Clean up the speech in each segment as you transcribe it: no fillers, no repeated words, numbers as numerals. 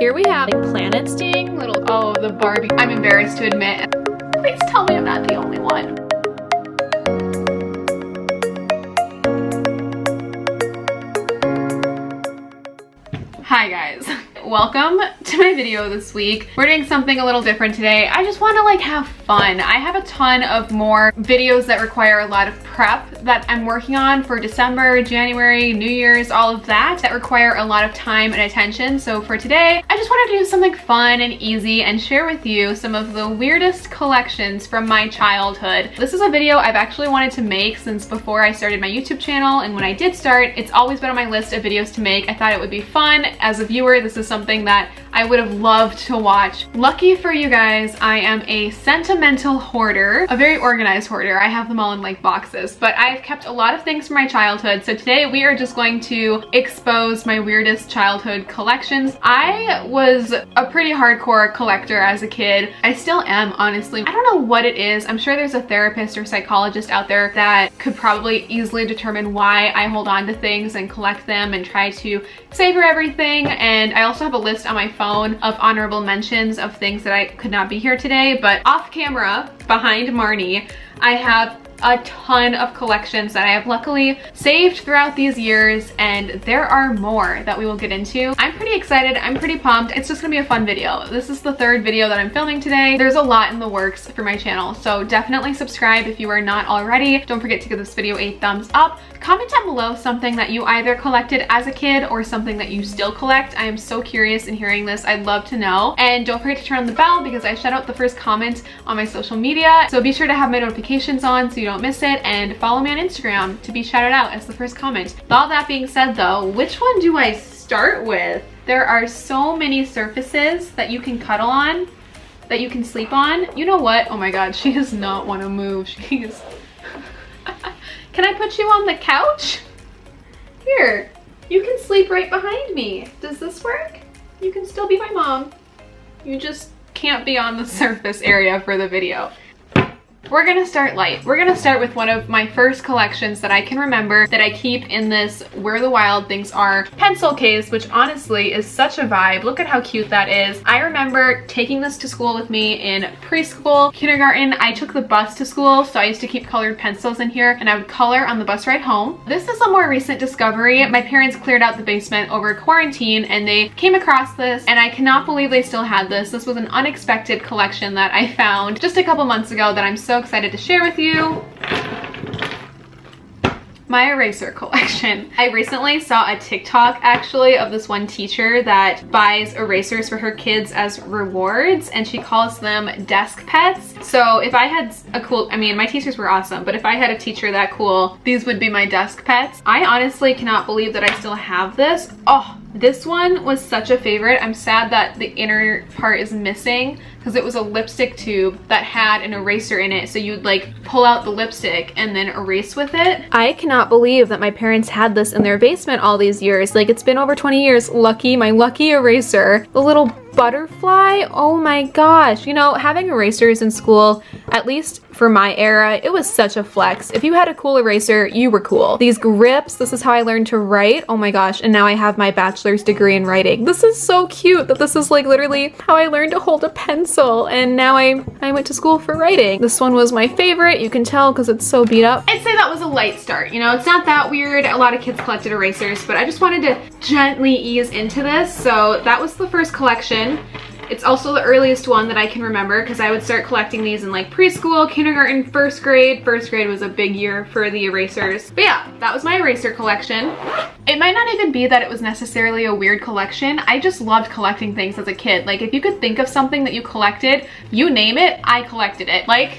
Here we have like planets ding, little, oh, the Barbie. I'm embarrassed to admit. Please tell me I'm not the only one. Hi guys, welcome to my video this week. We're doing something a little different today. I just want to like have fun. I have a ton of more videos that require a lot of prep that I'm working on for December, January, New Year's, all of that require a lot of time and attention. So for today, I just wanted to do something fun and easy and share with you some of the weirdest collections from my childhood. This is a video I've actually wanted to make since before I started my YouTube channel, and when I did start, it's always been on my list of videos to make. I thought it would be fun. As a viewer, this is something that I would have loved to watch. Lucky for you guys, I am a sentimental hoarder, a very organized hoarder. I have them all in like boxes, but I've kept a lot of things from my childhood. So today we are just going to expose my weirdest childhood collections. I was a pretty hardcore collector as a kid. I still am, honestly. I don't know what it is. I'm sure there's a therapist or psychologist out there that could probably easily determine why I hold on to things and collect them and try to savor everything. And I also have a list on my phone of honorable mentions of things that I could not be here today, but off camera, behind Marnie, I have a ton of collections that I have luckily saved throughout these years, and there are more that we will get into. I'm pretty excited. I'm pretty pumped. It's just gonna be a fun video. This is the third video that I'm filming today. There's a lot in the works for my channel, so definitely subscribe if you are not already. Don't forget to give this video a thumbs up. Comment down below something that you either collected as a kid or something that you still collect. I am so curious in hearing this. I'd love to know. And don't forget to turn on the bell because I shout out the first comment on my social media. So be sure to have my notifications on so you don't miss it, and follow me on Instagram to be shouted out as the first comment. With all that being said though, which one do I start with? There are so many surfaces that you can cuddle on, that you can sleep on. You know what? Oh my god, she does not want to move. She's... Can I put you on the couch? Here, you can sleep right behind me. Does this work? You can still be my mom. You just can't be on the surface area for the video. We're gonna start light. We're gonna start with one of my first collections that I can remember that I keep in this Where the Wild Things Are pencil case, which honestly is such a vibe. Look at how cute that is. I remember taking this to school with me in preschool, kindergarten. I took the bus to school, so I used to keep colored pencils in here and I would color on the bus ride home. This is a more recent discovery. My parents cleared out the basement over quarantine and they came across this, and I cannot believe they still had this. This was an unexpected collection that I found just a couple months ago that I'm so excited to share with you. My eraser collection. I recently saw a TikTok actually of this one teacher that buys erasers for her kids as rewards, and she calls them desk pets. So if I had a cool, I mean, my teachers were awesome, but if I had a teacher that cool, these would be my desk pets. I honestly cannot believe that I still have this. Oh, this one was such a favorite. I'm sad that the inner part is missing because it was a lipstick tube that had an eraser in it. So you'd like pull out the lipstick and then erase with it. I cannot believe that my parents had this in their basement all these years. Like, it's been over 20 years. Lucky, my lucky eraser. The little butterfly, oh my gosh. You know, having erasers in school, at least for my era, it was such a flex. If you had a cool eraser, you were cool. These grips, this is how I learned to write. Oh my gosh, and now I have my bachelor's degree in writing. This is so cute that this is like literally how I learned to hold a pencil, and now I went to school for writing. This one was my favorite. You can tell because it's so beat up. I'd say that was a light start. You know, it's not that weird. A lot of kids collected erasers, but I just wanted to gently ease into this. So that was the first collection. It's also the earliest one that I can remember because I would start collecting these in like preschool, kindergarten, first grade. First grade was a big year for the erasers. But yeah, that was my eraser collection. It might not even be that it was necessarily a weird collection. I just loved collecting things as a kid. Like, if you could think of something that you collected, you name it, I collected it. Like,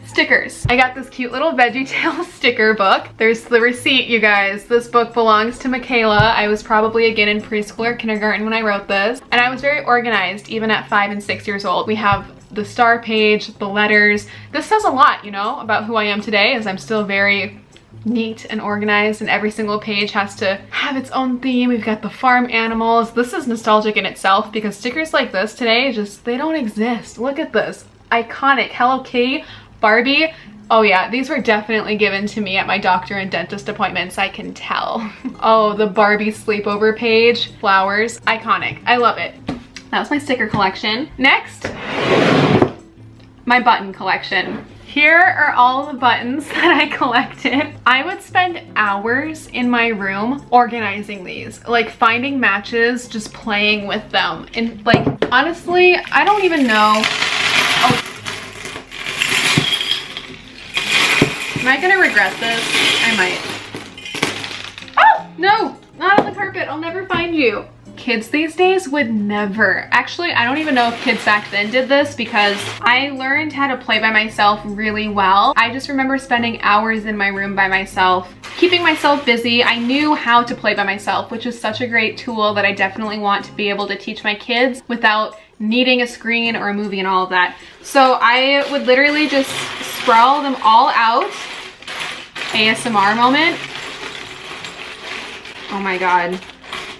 stickers. I got this cute little VeggieTales sticker book. There's the receipt, you guys. This book belongs to Makayla. I was probably again in preschool or kindergarten when I wrote this. And I was very organized even at 5 and 6 years old. We have the star page, the letters. This says a lot, you know, about who I am today, as I'm still very neat and organized, and every single page has to have its own theme. We've got the farm animals. This is nostalgic in itself because stickers like this today, just, they don't exist. Look at this. Iconic Hello Kitty, Barbie. Oh yeah, these were definitely given to me at my doctor and dentist appointments, I can tell. Oh, the Barbie sleepover page, flowers, iconic. I love it. That was my sticker collection. Next, my button collection. Here are all the buttons that I collected. I would spend hours in my room organizing these, like finding matches, just playing with them. And like, honestly, I don't even know. Oh. Am I gonna regret this? I might. Oh, no, not on the carpet. I'll never find you. Kids these days would never. Actually, I don't even know if kids back then did this because I learned how to play by myself really well. I just remember spending hours in my room by myself, keeping myself busy. I knew how to play by myself, which is such a great tool that I definitely want to be able to teach my kids without needing a screen or a movie and all of that. So I would literally just sprawl them all out. ASMR moment. Oh my God.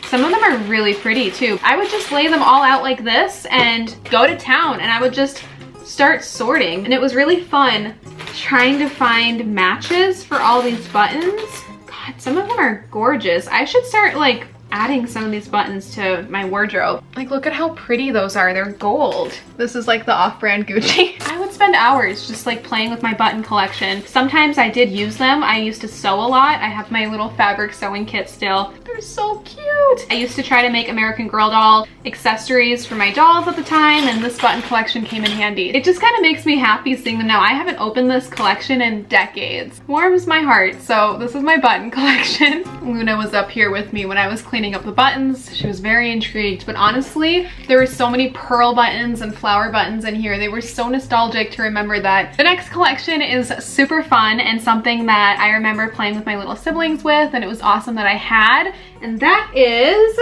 Some of them are really pretty too. I would just lay them all out like this and go to town, and I would just start sorting. And it was really fun trying to find matches for all these buttons. God, some of them are gorgeous. I should start like adding some of these buttons to my wardrobe. Like, look at how pretty those are. They're gold. This is like the off-brand Gucci. I would spend hours just like playing with my button collection. Sometimes I did use them. I used to sew a lot. I have my little fabric sewing kit still. They're so cute. I used to try to make American Girl doll accessories for my dolls at the time, and this button collection came in handy. It just kind of makes me happy seeing them now. I haven't opened this collection in decades. Warms my heart. So this is my button collection. Luna was up here with me when I was cleaning up the buttons. She was very intrigued, but honestly, there were so many pearl buttons and flower buttons in here. They were so nostalgic to remember that. The next collection is super fun and something that I remember playing with my little siblings with, and it was awesome that I had, and that is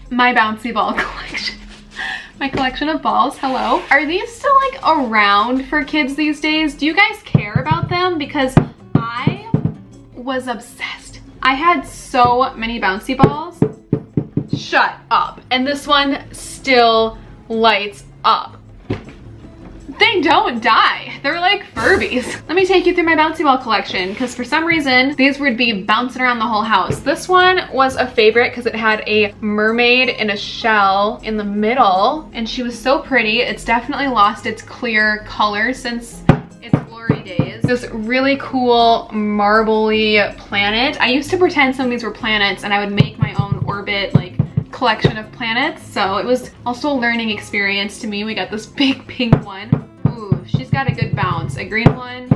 my Bouncy Ball collection. My collection of balls. Hello. Are these still like around for kids these days? Do you guys care about them? Because I was obsessed. I had so many bouncy balls. Shut up. And this one still lights up. They don't die. They're like Furbies. Let me take you through my bouncy ball collection, because for some reason these would be bouncing around the whole house. This one was a favorite because it had a mermaid in a shell in the middle, and she was so pretty. It's definitely lost its clear color since its glory days. This really cool marbly planet. I used to pretend some of these were planets, and I would make my own orbit like collection of planets, so it was also a learning experience to me. We got this big pink one. Ooh, she's got a good bounce. A green one.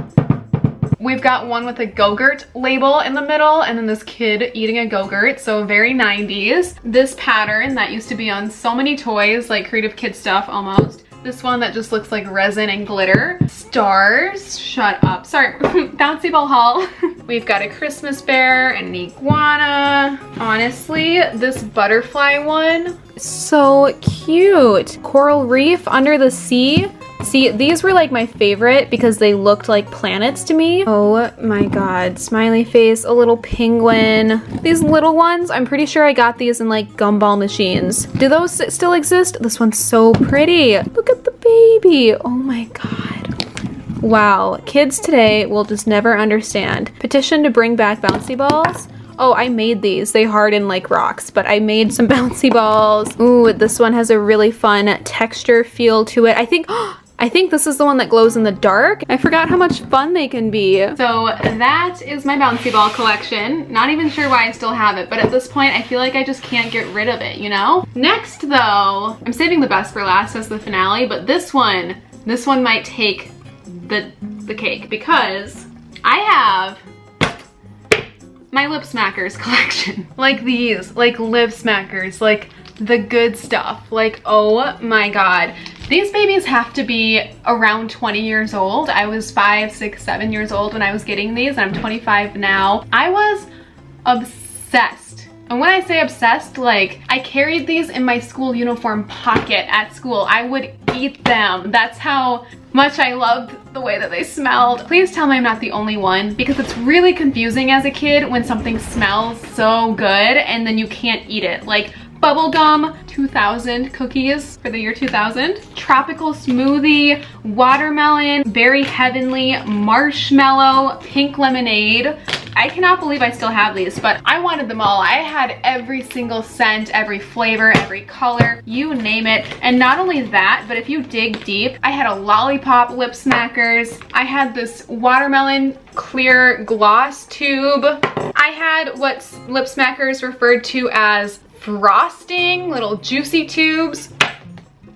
We've got one with a Go-Gurt label in the middle, and then this kid eating a Go-Gurt, so very 90s. This pattern that used to be on so many toys, like creative kid stuff almost. This one that just looks like resin and glitter. Stars. Shut up. Sorry. Bouncy ball haul. We've got a Christmas bear and an iguana. Honestly, this butterfly one, so cute. Coral reef under the sea. See, these were like my favorite because they looked like planets to me. Oh my God, smiley face, a little penguin. These little ones, I'm pretty sure I got these in like gumball machines. Do those still exist? This one's so pretty. Look at the baby. Oh my God. Wow, kids today will just never understand. Petition to bring back bouncy balls. Oh, I made these. They harden like rocks, but I made some bouncy balls. Ooh, this one has a really fun texture feel to it. I think this is the one that glows in the dark. I forgot how much fun they can be. So that is my bouncy ball collection. Not even sure why I still have it, but at this point I feel like I just can't get rid of it, you know? Next though, I'm saving the best for last as the finale, but this one might take the cake because I have my lipsmackers collection. Like these, like lipsmackers, like the good stuff. Like, oh my God. These babies have to be around 20 years old. I was 5, 6, 7 years old when I was getting these, and I'm 25 now. I was obsessed. And when I say obsessed, like I carried these in my school uniform pocket at school. I would eat them. That's how much I loved the way that they smelled. Please tell me I'm not the only one, because it's really confusing as a kid when something smells so good and then you can't eat it. Like bubblegum 2000 cookies for the year 2000, tropical smoothie, watermelon, berry heavenly, marshmallow, pink lemonade. I cannot believe I still have these, but I wanted them all. I had every single scent, every flavor, every color, you name it. And not only that, but if you dig deep, I had a lollipop lip smackers. I had this watermelon clear gloss tube. I had what lip smackers referred to as frosting, little juicy tubes.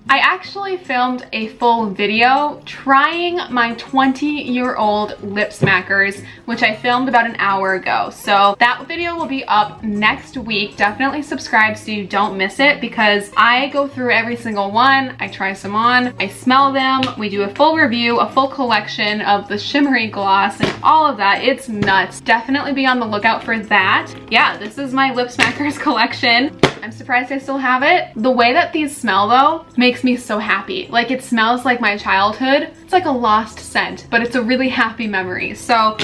I actually filmed a full video trying my 20-year-old lip smackers, which I filmed about an hour ago. So that video will be up next week. Definitely subscribe so you don't miss it, because I go through every single one. I try some on, I smell them, we do a full review, a full collection of the shimmery gloss and all of that. It's nuts. Definitely be on the lookout for that. Yeah, this is my lip smackers collection. I'm surprised I still have it. The way that these smell though makes me so happy. Like, it smells like my childhood. It's like a lost scent, but it's a really happy memory. So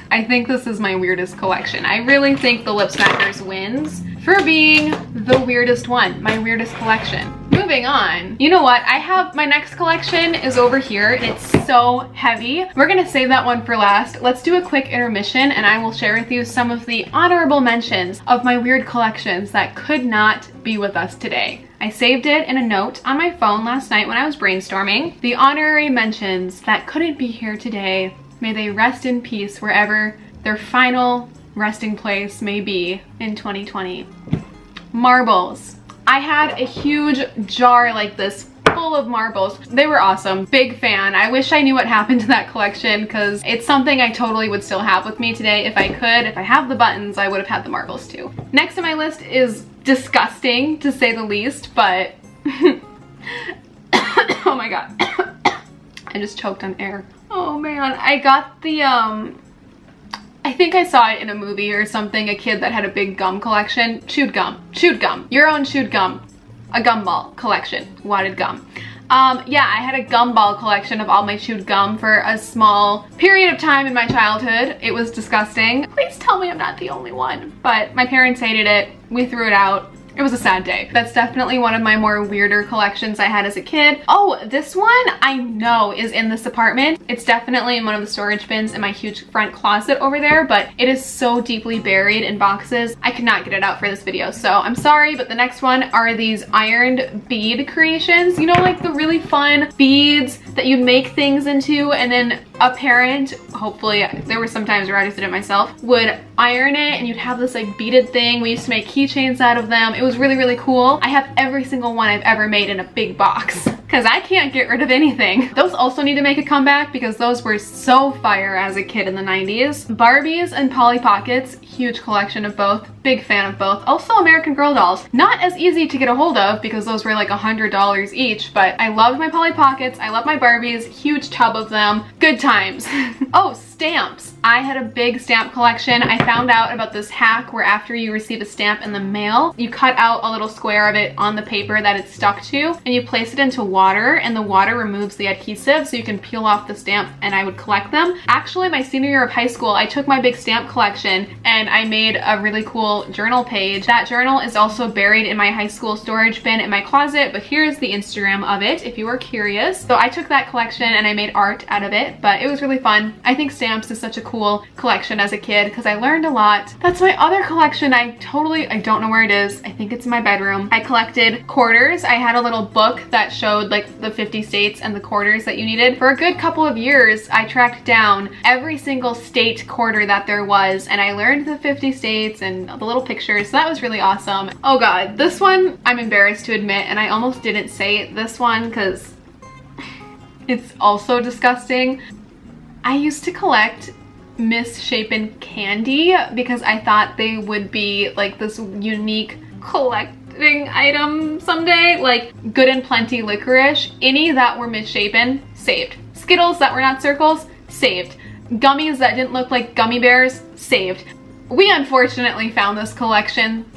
I think this is my weirdest collection. I really think the lip smackers wins for being the weirdest one, my weirdest collection. Moving on, you know what? I have my next collection is over here. It's so heavy. We're gonna save that one for last. Let's do a quick intermission and I will share with you some of the honorable mentions of my weird collections that could not be with us today. I saved it in a note on my phone last night when I was brainstorming. The honorary mentions that couldn't be here today, may they rest in peace wherever their final resting place may be in 2020. Marbles. I had a huge jar like this full of marbles. They were awesome. Big fan. I wish I knew what happened to that collection, because it's something I totally would still have with me today if I could. If I have the buttons, I would have had the marbles too. Next on my list is disgusting, to say the least, but oh my god. I just choked on air. Oh man, I got the I think I saw it in a movie or something, a kid that had a big gum collection. Chewed gum, your own chewed gum. A gumball collection, wadded gum. Yeah, I had a gumball collection of all my chewed gum for a small period of time in my childhood. It was disgusting. Please tell me I'm not the only one. But my parents hated it, we threw it out. It was a sad day. That's definitely one of my more weirder collections I had as a kid. Oh, this one I know is in this apartment. It's definitely in one of the storage bins in my huge front closet over there, but it is so deeply buried in boxes, I could not get it out for this video. So I'm sorry, but the next one are these ironed bead creations. You know, like the really fun beads that you make things into, and then a parent, hopefully, there were some times where I just did it myself, would iron it and you'd have this like beaded thing. We used to make keychains out of them. It was really, really cool. I have every single one I've ever made in a big box because I can't get rid of anything. Those also need to make a comeback because those were so fire as a kid in the 90s. Barbies and Polly Pockets, huge collection of both. Big fan of both. Also American Girl dolls. Not as easy to get a hold of because those were like $100 each, but I loved my Polly Pockets. I love my Barbies. Huge tub of them. Good times. Oh, stamps. I had a big stamp collection. I found out about this hack where after you receive a stamp in the mail, you cut out a little square of it on the paper that it's stuck to, and you place it into water, and the water removes the adhesive so you can peel off the stamp, and I would collect them. Actually, my senior year of high school, I took my big stamp collection and I made a really cool journal page. That journal is also buried in my high school storage bin in my closet, but here's the Instagram of it if you are curious. So I took that collection and I made art out of it, but it was really fun. I think stamps is such a cool collection as a kid because I learned a lot. That's my other collection. I don't know where it is. I think it's in my bedroom. I collected quarters. I had a little book that showed like the 50 states and the quarters that you needed. For a good couple of years, I tracked down every single state quarter that there was, and I learned the 50 states and the little pictures, so that was really awesome. Oh god, this one I'm embarrassed to admit, and I almost didn't say this one because it's also disgusting. I used to collect misshapen candy because I thought they would be like this unique collecting item someday. Like Good and Plenty licorice, any that were misshapen, saved. Skittles that were not circles, saved. Gummies that didn't look like gummy bears, saved. We unfortunately found this collection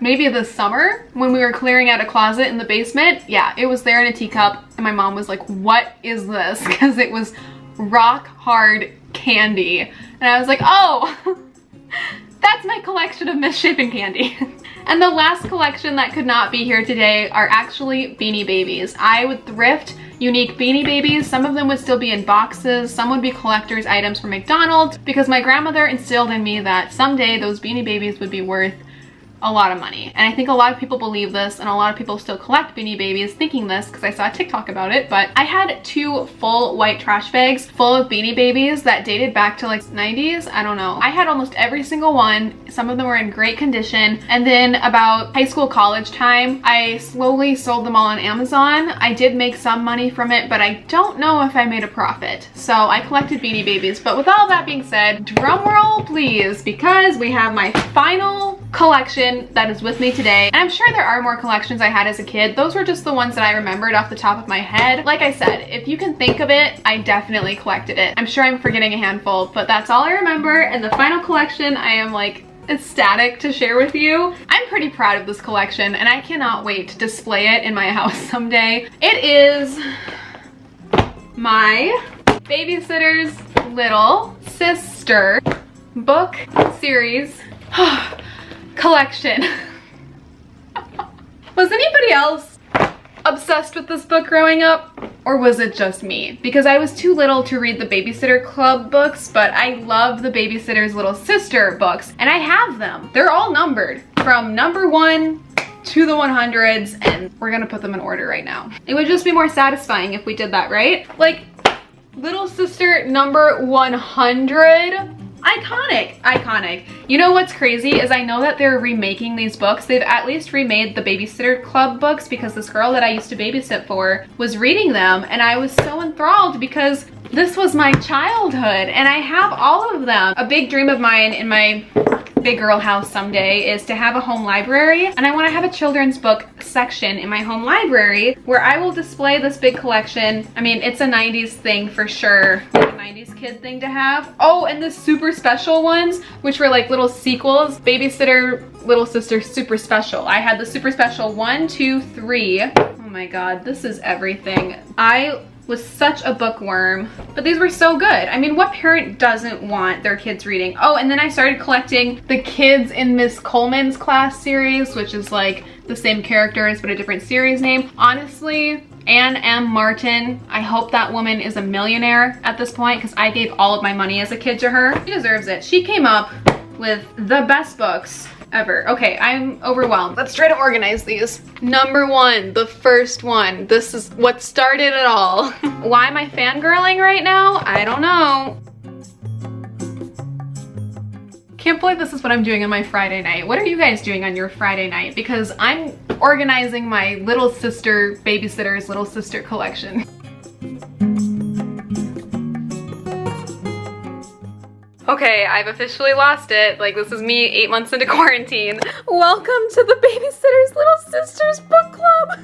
maybe this summer when we were clearing out a closet in the basement. Yeah, it was there in a teacup and my mom was like, what is this? Because it was rock hard candy. And I was like, oh, That's my collection of misshapen candy. And the last collection that could not be here today are actually Beanie Babies. I would thrift unique Beanie Babies. Some of them would still be in boxes. Some would be collector's items from McDonald's because my grandmother instilled in me that someday those Beanie Babies would be worth a lot of money. And I think a lot of people believe this, and a lot of people still collect Beanie Babies thinking this because I saw a TikTok about it. But I had 2 full white trash bags full of Beanie Babies that dated back to like 90s. I don't know. I had almost every single one. Some of them were in great condition. And then about high school, college time, I slowly sold them all on Amazon. I did make some money from it, but I don't know if I made a profit. So I collected Beanie Babies. But with all that being said, drum roll please, because we have my final collection that is with me today. And I'm sure there are more collections I had as a kid. Those were just the ones that I remembered off the top of my head. Like I said, if you can think of it, I definitely collected it. I'm sure I'm forgetting a handful, but that's all I remember. And the final collection, I am like ecstatic to share with you. I'm pretty proud of this collection and I cannot wait to display it in my house someday. It is my Babysitter's Little Sister book series collection. Was anybody else obsessed with this book growing up, or was it just me? Because I was too little to read the Babysitter Club books, but I love the Babysitter's Little Sister books, and I have them. They're all numbered from number 1 to the 100s, and we're gonna put them in order right now. It would just be more satisfying if we did that, right? Like, Little Sister number 100. Iconic, iconic. You know what's crazy is I know that they're remaking these books. They've at least remade the Babysitter Club books because this girl that I used to babysit for was reading them, and I was so enthralled because this was my childhood and I have all of them. A big dream of mine in my big girl house someday is to have a home library, and I want to have a children's book section in my home library where I will display this big collection. I mean, it's a 90s thing for sure. Like a 90s kid thing to have. Oh, and the super special ones, which were like little sequels. Babysitter Little Sister Super Special. I had the super special 1, 2, 3. Oh my god, this is everything. I was such a bookworm, but these were so good. I mean, what parent doesn't want their kids reading? Oh, and then I started collecting the Kids in Miss Coleman's Class series, which is like the same characters but a different series name. Honestly, Anne M. Martin, I hope that woman is a millionaire at this point because I gave all of my money as a kid to her. She deserves it. She came up with the best books ever. Okay, I'm overwhelmed. Let's try to organize these. Number 1, the first one. This is what started it all. Why am I fangirling right now? I don't know. Can't believe this is what I'm doing on my Friday night. What are you guys doing on your Friday night? Because I'm organizing my little sister, Babysitter's Little Sister collection. Okay, I've officially lost it. Like, this is me 8 months into quarantine. Welcome to the Babysitter's Little Sisters book club.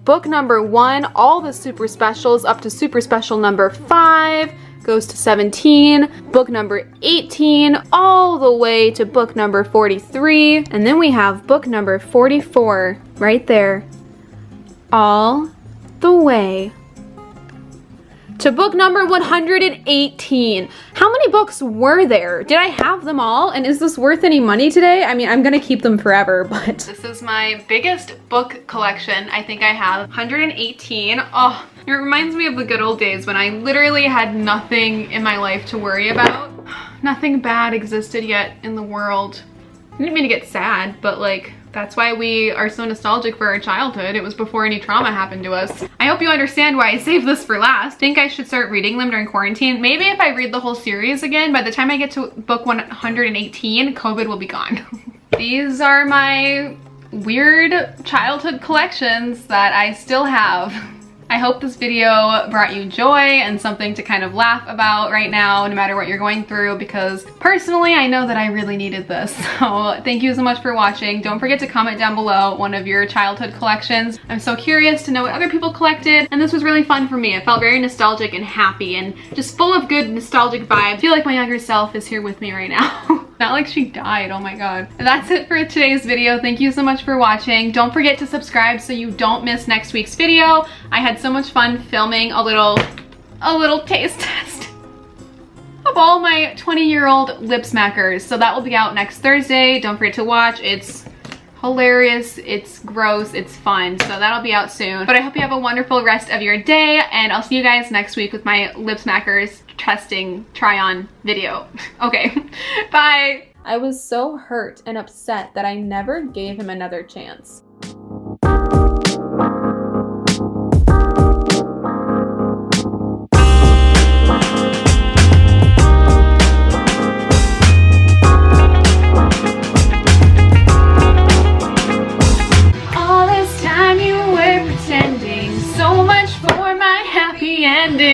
Book number 1, all the super specials up to super special number 5 goes to 17. Book number 18 all the way to book number 43. And then we have book number 44 right there. All the way to book number 118. How many books were there? Did I have them all? And is this worth any money today? I mean, I'm gonna keep them forever, but this is my biggest book collection. I think I have 118. Oh, it reminds me of the good old days when I literally had nothing in my life to worry about. Nothing bad existed yet in the world. I didn't mean to get sad, but like, that's why we are so nostalgic for our childhood. It was before any trauma happened to us. I hope you understand why I saved this for last. I think I should start reading them during quarantine. Maybe if I read the whole series again, by the time I get to book 118, COVID will be gone. These are my weird childhood collections that I still have. I hope this video brought you joy and something to kind of laugh about right now, no matter what you're going through, because personally, I know that I really needed this. So thank you so much for watching. Don't forget to comment down below one of your childhood collections. I'm so curious to know what other people collected, and this was really fun for me. I felt very nostalgic and happy and just full of good nostalgic vibes. I feel like my younger self is here with me right now. Not like she died, oh my god. And that's it for today's video. Thank you so much for watching. Don't forget to subscribe so you don't miss next week's video. I had so much fun filming a little taste test of all my 20-year-old lipsmackers. So that will be out next Thursday. Don't forget to watch. It's hilarious, it's gross, it's fun. So that'll be out soon. But I hope you have a wonderful rest of your day, and I'll see you guys next week with my lipsmackers testing try-on video. Okay, bye. I was so hurt and upset that I never gave him another chance. All this time you were pretending so much for my happy ending.